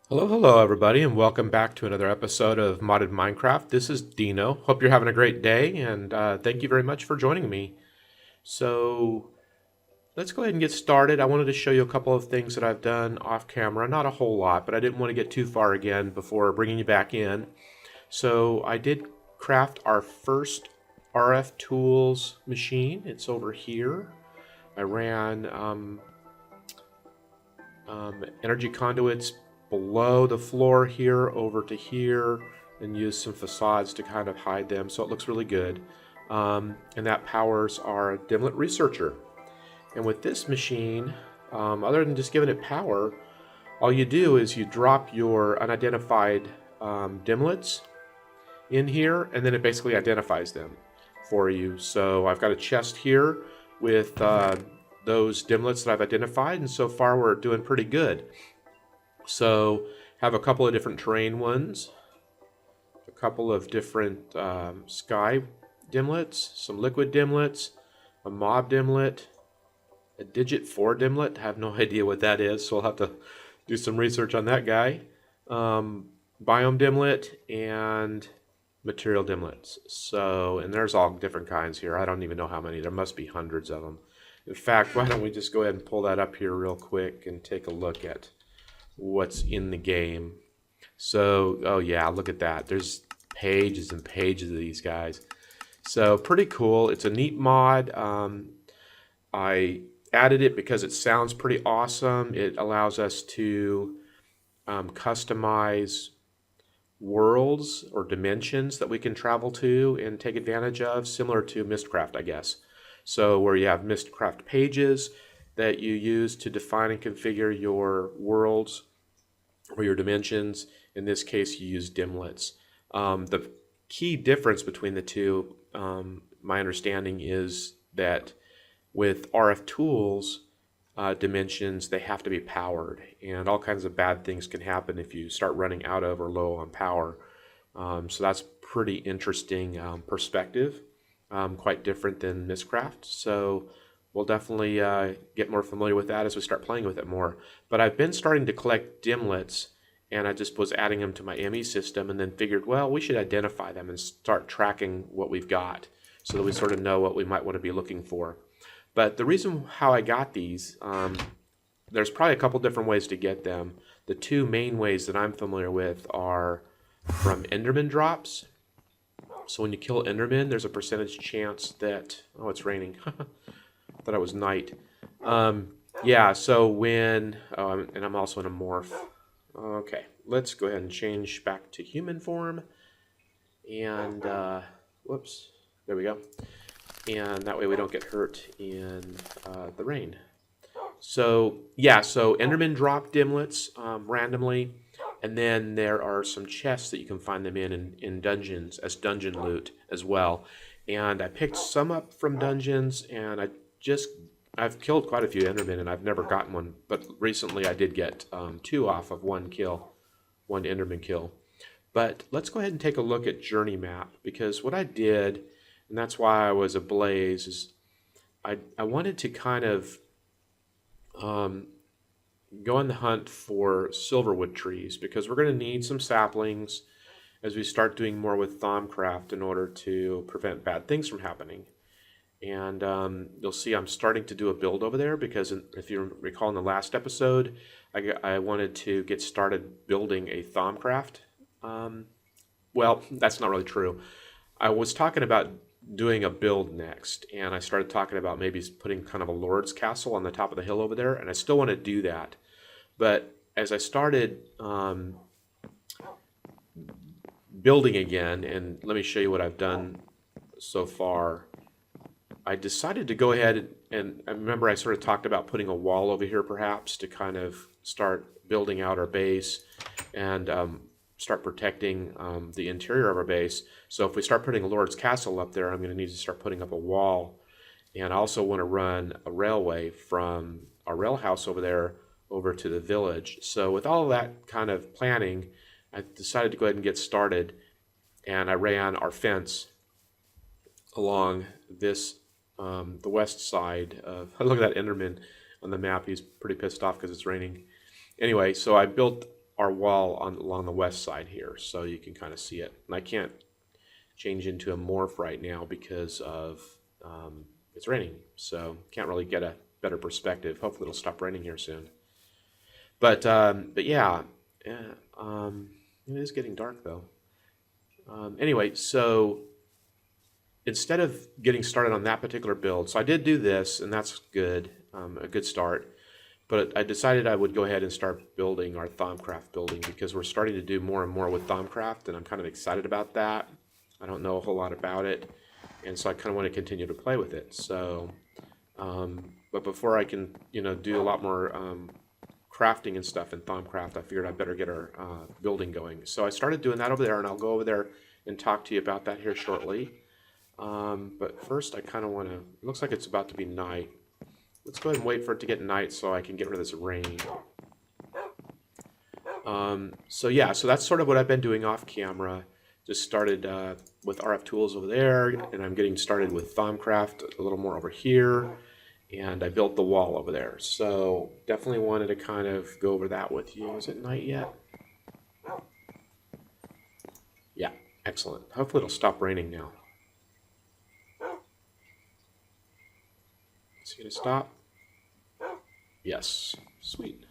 Hello everybody, and welcome back to another episode of Modded Minecraft. This is Dino. Hope you're having a great day, and thank you very much for joining me. So, let's go ahead and get started. I wanted to show you a couple of things that I've done off camera. Not a whole lot, but I didn't want to get too far again before bringing you back in. So, I did craft our first RF Tools machine. It's over here. I ran energy conduits below the floor here over to here and use some facades to kind of hide them so it looks really good. And that powers our Dimlet Researcher. And with this machine, other than just giving it power, all you do is you drop your unidentified dimlets in here, and then it basically identifies them for you. So I've got a chest here with those dimlets that I've identified, and so far we're doing pretty good. So have a couple of different terrain ones, a couple of different sky dimlets, some liquid dimlets, a mob dimlet, a digit 4 dimlet. I have no idea what that is, so I'll have to do some research on that guy. Biome dimlet and material dimlets. So, and there's all different kinds here. I don't even know how many. There must be hundreds of them. In fact, why don't we just go ahead and pull that up here real quick and take a look at what's in the game. So, oh yeah, look at that. There's pages and pages of these guys. So pretty cool. It's a neat mod. I added it because it sounds pretty awesome. It allows us to customize worlds or dimensions that we can travel to and take advantage of, similar to Mistcraft, I guess. So where you have Mistcraft pages that you use to define and configure your worlds or your dimensions. In this case, you use dimlets. The key difference between the two, my understanding, is that with RF tools, dimensions, they have to be powered, and all kinds of bad things can happen if you start running out of or low on power. So that's pretty interesting perspective, quite different than Mistcraft. So we'll definitely get more familiar with that as we start playing with it more. But I've been starting to collect dimlets, and I just was adding them to my ME system, and then figured, well, we should identify them and start tracking what we've got so that we sort of know what we might want to be looking for. But the reason how I got these, there's probably a couple different ways to get them. The two main ways that I'm familiar with are from Enderman drops. So when you kill Enderman, there's a percentage chance that, oh, it's raining. Thought it was night. Yeah, so when, oh, and I'm also in a morph. Okay, let's go ahead and change back to human form. And, whoops, there we go. And that way we don't get hurt in the rain. So, yeah, so Enderman drop dimlets randomly. And then there are some chests that you can find them in dungeons as dungeon loot as well. And I picked some up from dungeons, and I've killed quite a few Endermen, and I've never gotten one. But recently I did get 2 off of one Enderman kill. But let's go ahead and take a look at Journey Map, because what I did, and that's why I was ablaze, is I wanted to kind of go on the hunt for silverwood trees, because we're going to need some saplings as we start doing more with Thaumcraft in order to prevent bad things from happening. And you'll see I'm starting to do a build over there, because if you recall in the last episode, I wanted to get started building a Thaumcraft. Well, that's not really true. I was talking about doing a build next, and I started talking about maybe putting kind of a Lord's Castle on the top of the hill over there, and I still want to do that. But as I started building again, and let me show you what I've done so far, I decided to go ahead and I remember I sort of talked about putting a wall over here perhaps to kind of start building out our base and start protecting the interior of our base. So if we start putting a Lord's Castle up there, I'm going to need to start putting up a wall. And I also want to run a railway from our rail house over there over to the village. So with all of that kind of planning, I decided to go ahead and get started. And I ran our fence along this, the west side of, look at that Enderman on the map. He's pretty pissed off because it's raining. Anyway, so I built our wall along the west side here, so you can kind of see it. And I can't change into a morph right now because of it's raining, so can't really get a better perspective. Hopefully it'll stop raining here soon. But yeah, yeah it is getting dark though. Anyway, so instead of getting started on that particular build, so I did do this, and that's good, a good start. But I decided I would go ahead and start building our Thaumcraft building because we're starting to do more and more with Thaumcraft, and I'm kind of excited about that. I don't know a whole lot about it, and so I kind of want to continue to play with it. So, but before I can, do a lot more crafting and stuff in Thaumcraft, I figured I better get our building going. So I started doing that over there, and I'll go over there and talk to you about that here shortly. But first, I kind of want to. It looks like it's about to be night. Let's go ahead and wait for it to get night so I can get rid of this rain. So yeah, so that's sort of what I've been doing off camera. Just started with RF tools over there, and I'm getting started with Thaumcraft a little more over here. And I built the wall over there. So definitely wanted to kind of go over that with you. Is it night yet? Yeah, excellent. Hopefully it'll stop raining now. Is it going to stop? Yes. Sweet.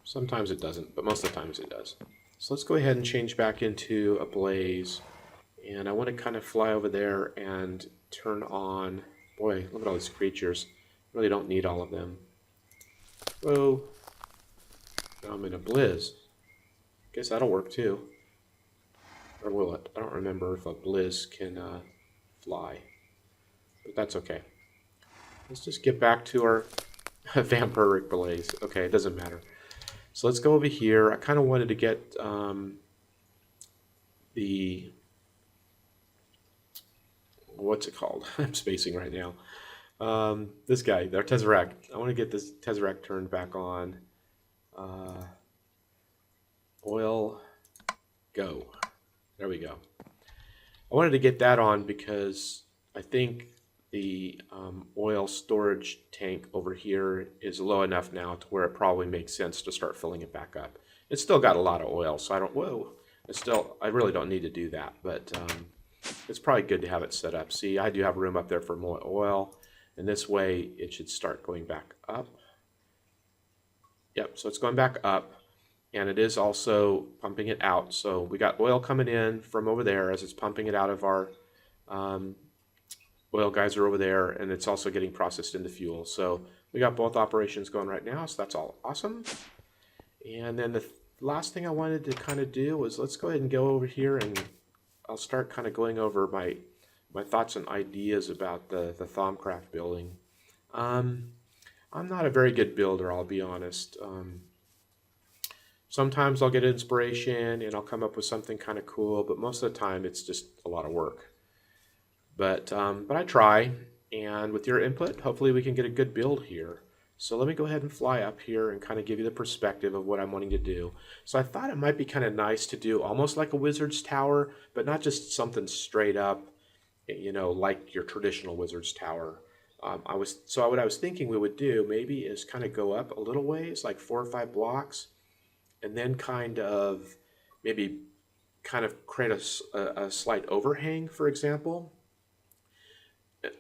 Sometimes it doesn't, but most of the times it does. So let's go ahead and change back into a blaze. And I want to kind of fly over there and turn on... Boy, look at all these creatures. Really don't need all of them. Whoa. Now I'm in a blizz. Guess that'll work too. Or will it? I don't remember if a blizz can fly. But that's okay. Let's just get back to our vampiric blaze. Okay, it doesn't matter. So let's go over here. I kind of wanted to get the... What's it called? I'm spacing right now. This guy, our Tesseract. I want to get this Tesseract turned back on. Oil, go. There we go. I wanted to get that on because I think the oil storage tank over here is low enough now to where it probably makes sense to start filling it back up. It's still got a lot of oil, so I really don't need to do that, but it's probably good to have it set up. See, I do have room up there for more oil, and this way it should start going back up. Yep, so it's going back up, and it is also pumping it out. So we got oil coming in from over there as it's pumping it out of our oil geyser over there, and it's also getting processed into fuel. So we got both operations going right now, so that's all awesome. And then the last thing I wanted to kind of do was let's go ahead and go over here, and I'll start kind of going over my thoughts and ideas about the Thaumcraft building. I'm not a very good builder, I'll be honest. Sometimes I'll get inspiration and I'll come up with something kind of cool, but most of the time it's just a lot of work. But I try, and with your input, hopefully we can get a good build here. So let me go ahead and fly up here and kind of give you the perspective of what I'm wanting to do. So I thought it might be kind of nice to do almost like a wizard's tower, but not just something straight up, like your traditional wizard's tower. What I was thinking we would do maybe is kind of go up a little ways, like 4 or 5 blocks, and then kind of maybe kind of create a slight overhang, for example.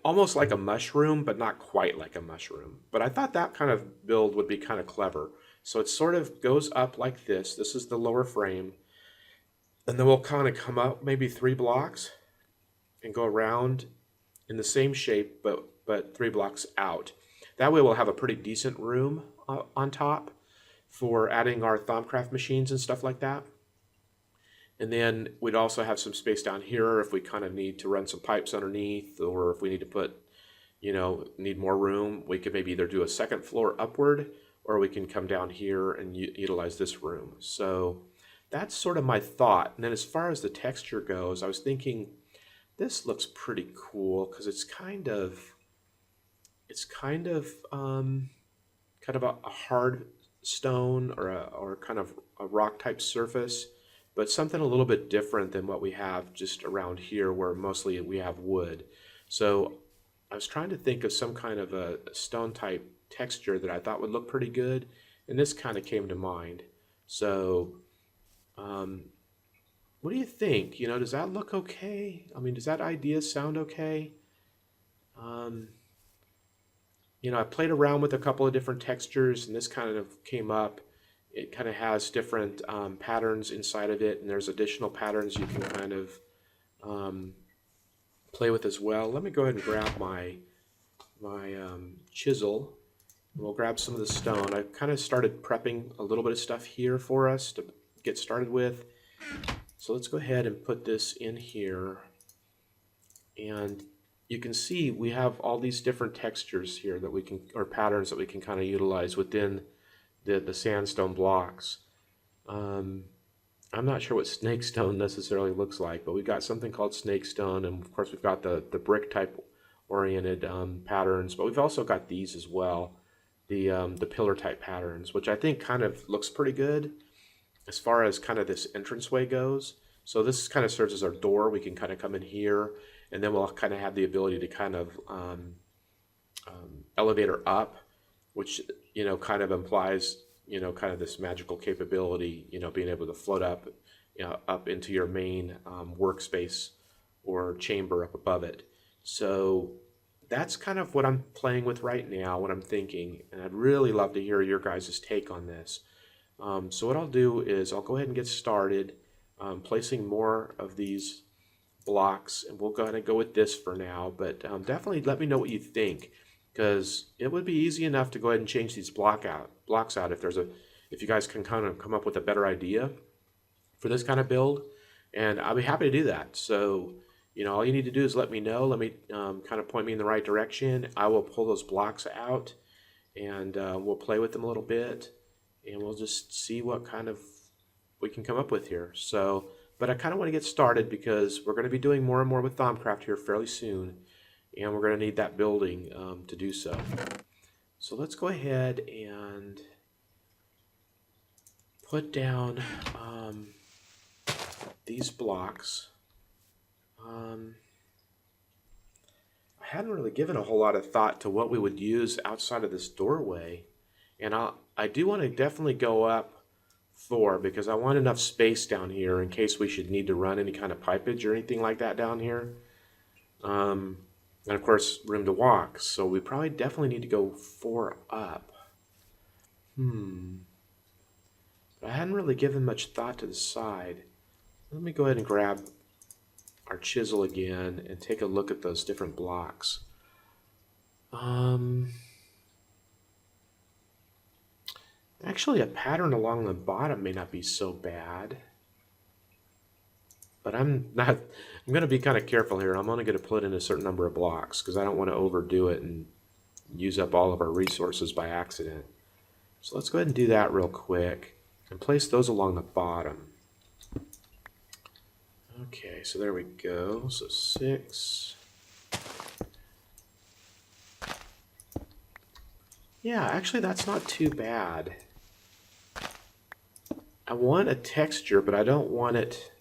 Almost like a mushroom, but not quite like a mushroom. But I thought that kind of build would be kind of clever. So it sort of goes up like this. This is the lower frame. And then we'll kind of come up maybe 3 blocks and go around in the same shape, but 3 blocks out. That way we'll have a pretty decent room on top for adding our Thaumcraft machines and stuff like that. And then we'd also have some space down here if we kind of need to run some pipes underneath, or if we need to put, need more room. We could maybe either do a second floor upward, or we can come down here and utilize this room. So that's sort of my thought. And then as far as the texture goes, I was thinking this looks pretty cool because it's kind of a hard stone or kind of a rock type surface, but something a little bit different than what we have just around here where mostly we have wood. So I was trying to think of some kind of a stone type texture that I thought would look pretty good, and this kind of came to mind. So, what do you think? You know, does that look okay? I mean, does that idea sound okay? Um, you know, I played around with a couple of different textures, and this kind of came up. It kind of has different patterns inside of it, and there's additional patterns you can kind of um, play with as well. Let me go ahead and grab my chisel. We'll grab some of the stone. I kind of started prepping a little bit of stuff here for us to get started with. So let's go ahead and put this in here. And you can see we have all these different textures here that we can, or patterns that we can kind of utilize within the sandstone blocks. I'm not sure what snakestone necessarily looks like, but we've got something called snakestone, and of course we've got the brick type oriented patterns, but we've also got these as well, the pillar type patterns, which I think kind of looks pretty good as far as kind of this entranceway goes. So this kind of serves as our door. We can kind of come in here, and then we'll kind of have the ability to kind of elevator up, which, you know, kind of implies, you know, kind of this magical capability, you know, being able to float up, you know, up into your main workspace or chamber up above it. So that's kind of what I'm playing with right now, what I'm thinking, and I'd really love to hear your guys' take on this. So what I'll do is I'll go ahead and get started placing more of these blocks, and we'll go ahead and go with this for now, but definitely let me know what you think, because it would be easy enough to go ahead and change these blocks out if you guys can kind of come up with a better idea for this kind of build, and I'll be happy to do that. So, you know, all you need to do is let me know, let me kind of point me in the right direction. I will pull those blocks out, and we'll play with them a little bit, and we'll just see what kind of we can come up with here. So, but I kind of want to get started because we're going to be doing more and more with Thaumcraft here fairly soon, and we're going to need that building to do so. So let's go ahead and put down these blocks. I hadn't really given a whole lot of thought to what we would use outside of this doorway, and I do want to definitely go up 4 because I want enough space down here in case we should need to run any kind of pipage or anything like that down here. And of course, room to walk. So we probably definitely need to go 4 up. But I hadn't really given much thought to the side. Let me go ahead and grab our chisel again and take a look at those different blocks. Actually, a pattern along the bottom may not be so bad. But I'm going to be kind of careful here. I'm only going to put in a certain number of blocks because I don't want to overdo it and use up all of our resources by accident. So let's go ahead and do that real quick and place those along the bottom. Okay, so there we go. So 6. Yeah, actually that's not too bad. I want a texture, but I don't want it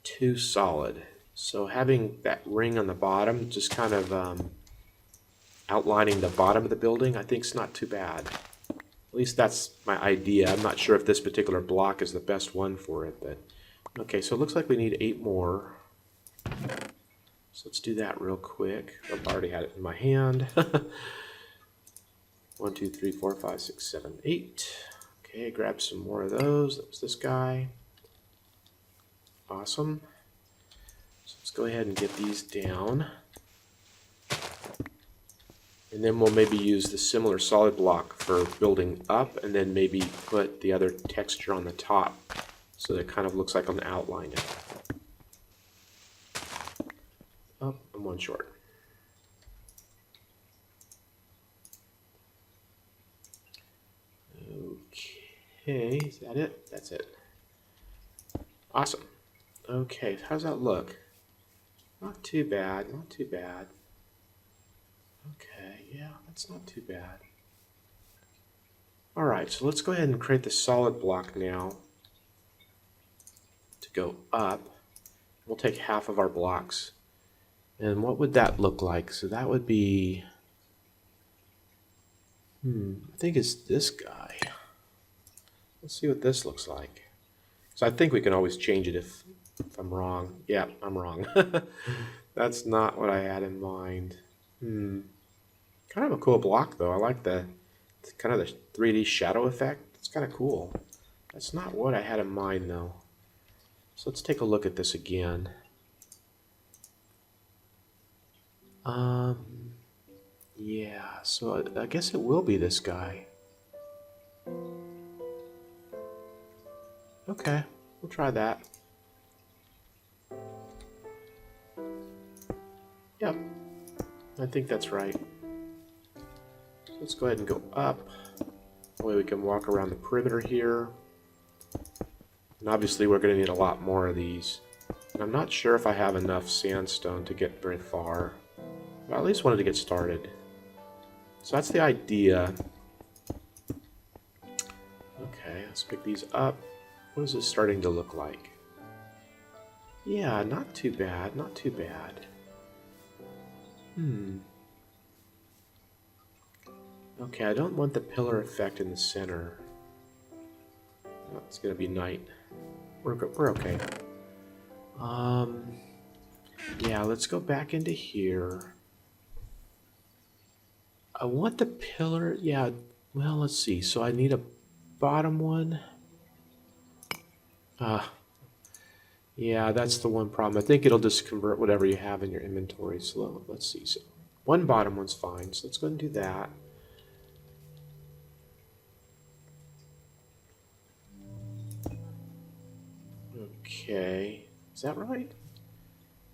too solid. So having that ring on the bottom, just kind of outlining the bottom of the building, I think is not too bad. At least that's my idea. I'm not sure if this particular block is the best one for it, but okay, so it looks like we need 8 more. So let's do that real quick. I've already had it in my hand. 1, 2, 3, 4, 5, 6, 7, 8. Okay, grab some more of those. That was this guy. Awesome. So let's go ahead and get these down. And then we'll maybe use the similar solid block for building up, and then maybe put the other texture on the top so that it kind of looks like an outline. Oh, I'm 1 short. Okay, is that it? That's it. Awesome. Okay, how's that look? Not too bad, not too bad. Okay, yeah, that's not too bad. Alright, so let's go ahead and create the solid block now to go up. We'll take half of our blocks. And what would that look like? So that would be I think it's this guy. Let's see what this looks like. So I think we can always change it if I'm wrong. Yeah, I'm wrong. That's not what I had in mind. Kind of a cool block though. I like the kind of the 3D shadow effect. It's kind of cool. That's not what I had in mind though. So let's take a look at this again. Yeah, so I guess it will be this guy. Okay, we'll try that. Yep, I think that's right. So let's go ahead and go up. That way we can walk around the perimeter here. And obviously we're going to need a lot more of these. And I'm not sure if I have enough sandstone to get very far. But I at least wanted to get started. So that's the idea. Okay, let's pick these up. What is this starting to look like? Yeah, not too bad, not too bad. Okay, I don't want the pillar effect in the center. Oh, it's gonna be night. We're okay. Yeah, let's go back into here. I want the pillar, yeah, well, let's see. So I need a bottom one. Yeah, that's the one problem. I think it'll just convert whatever you have in your inventory. So let's see. So one bottom one's fine. So let's go ahead and do that. Okay, is that right?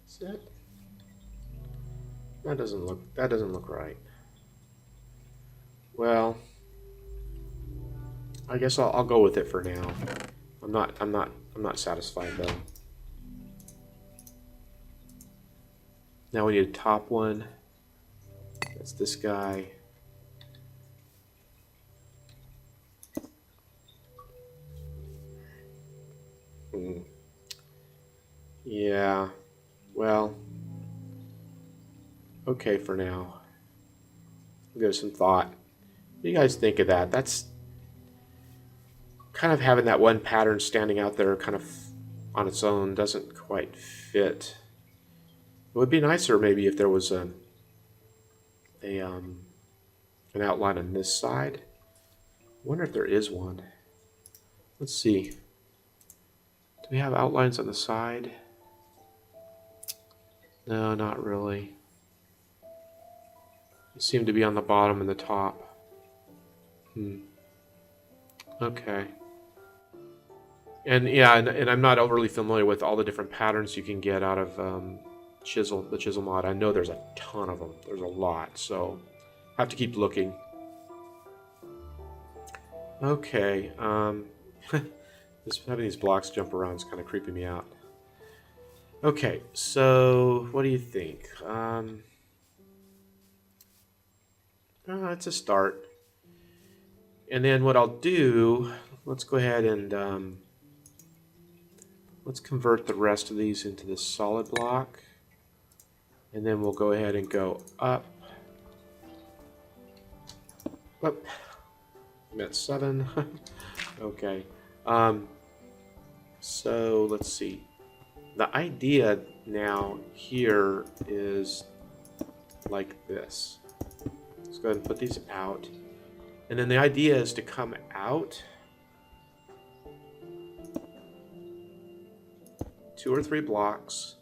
Is that? That doesn't look right. Well, I guess I'll go with it for now. I'm not satisfied though. Now we need a top one. That's this guy. Yeah. Well. Okay for now. I'll give it some thought. What do you guys think of that? That's kind of having that one pattern standing out there kind of on its own doesn't quite fit. It would be nicer maybe if there was an outline on this side. I wonder if there is one. Let's see. Do we have outlines on the side? No, not really. They seem to be on the bottom and the top. Okay. And yeah, and I'm not overly familiar with all the different patterns you can get out of the chisel mod. I know there's a ton of them. There's a lot, so I have to keep looking. Okay. Just having these blocks jump around is kind of creeping me out. Okay, so what do you think? It's a start. And then what I'll do, let's go ahead and let's convert the rest of these into this solid block. And then we'll go ahead and go up. Whoop. I'm at 7. Okay. So let's see. The idea now here is like this. Let's go ahead and put these out. And then the idea is to come out 2 or 3 blocks.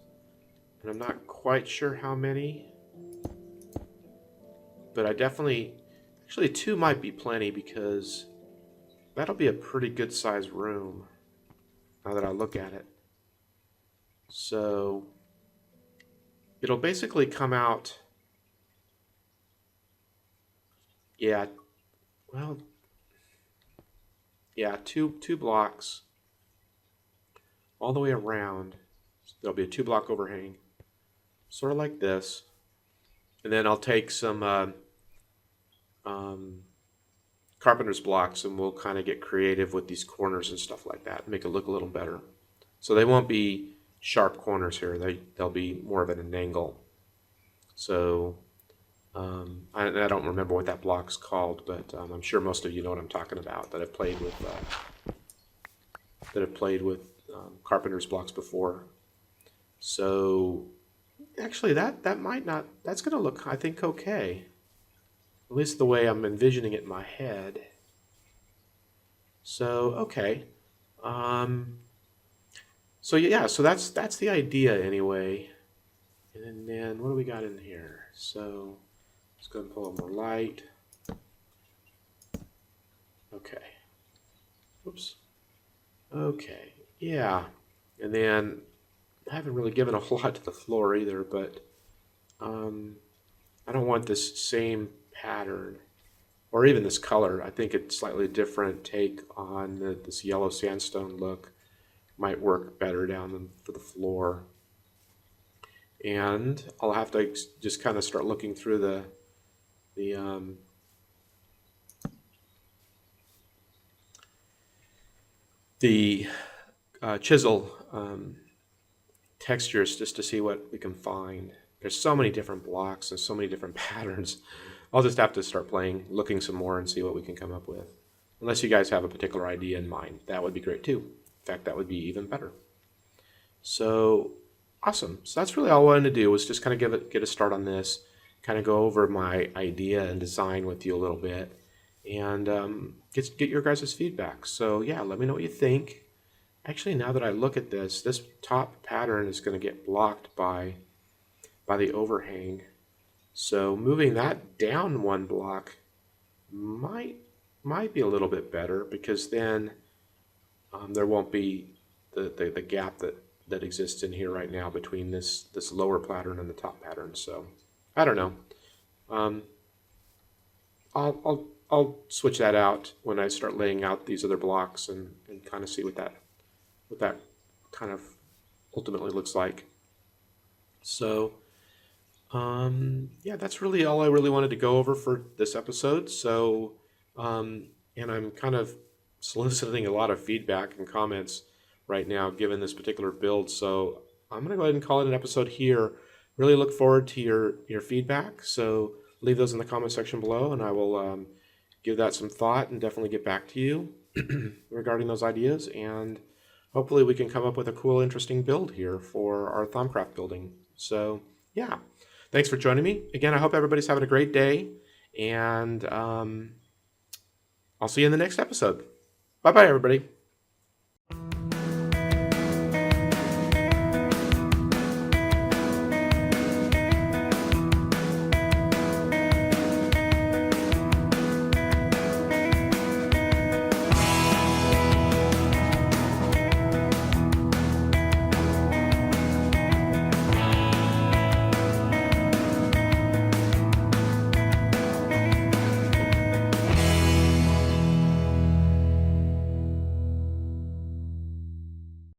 And I'm not quite sure how many. But I definitely... Actually, 2 might be plenty because that'll be a pretty good sized room now that I look at it. So it'll basically come out, yeah, well, yeah, two blocks all the way around. So there'll be a 2-block overhang, sort of like this. And then I'll take some carpenter's blocks and we'll kind of get creative with these corners and stuff like that, make it look a little better. So they won't be sharp corners here. They'll be more of at an angle. So I don't remember what that block's called, but I'm sure most of you know what I'm talking about that have played with carpenter's blocks before. So actually, that might not. That's going to look, I think, okay. At least the way I'm envisioning it in my head. So okay. Um, so yeah, so that's the idea anyway. And then what do we got in here? So let's go ahead and pull up more light. Okay. Oops. Okay. Yeah. And then I haven't really given a whole lot to the floor either, but um, I don't want this same pattern or even this color. I think it's slightly different take on this yellow sandstone look might work better down for the floor. And I'll have to just kind of start looking through the the chisel textures just to see what we can find. There's so many different blocks and so many different patterns. I'll just have to start looking some more and see what we can come up with. Unless you guys have a particular idea in mind, that would be great too. In fact, that would be even better. So awesome. So that's really all I wanted to do was just kind of get a start on this, kind of go over my idea and design with you a little bit, and get your guys' feedback. So yeah, let me know what you think. Actually, now that I look at this top pattern is going to get blocked by the overhang. So moving that down one block might be a little bit better because then there won't be the gap that exists in here right now between this lower pattern and the top pattern. So I don't know. Um, I'll switch that out when I start laying out these other blocks and kind of see what that kind of ultimately looks like. So yeah, that's really all I really wanted to go over for this episode. So and I'm kind of soliciting a lot of feedback and comments right now given this particular build. So I'm going to go ahead and call it an episode here. Really look forward to your feedback. So leave those in the comment section below, and I will give that some thought and definitely get back to you regarding those ideas. And hopefully we can come up with a cool, interesting build here for our Thaumcraft building. So yeah, thanks for joining me. Again, I hope everybody's having a great day, and I'll see you in the next episode. Bye-bye, everybody.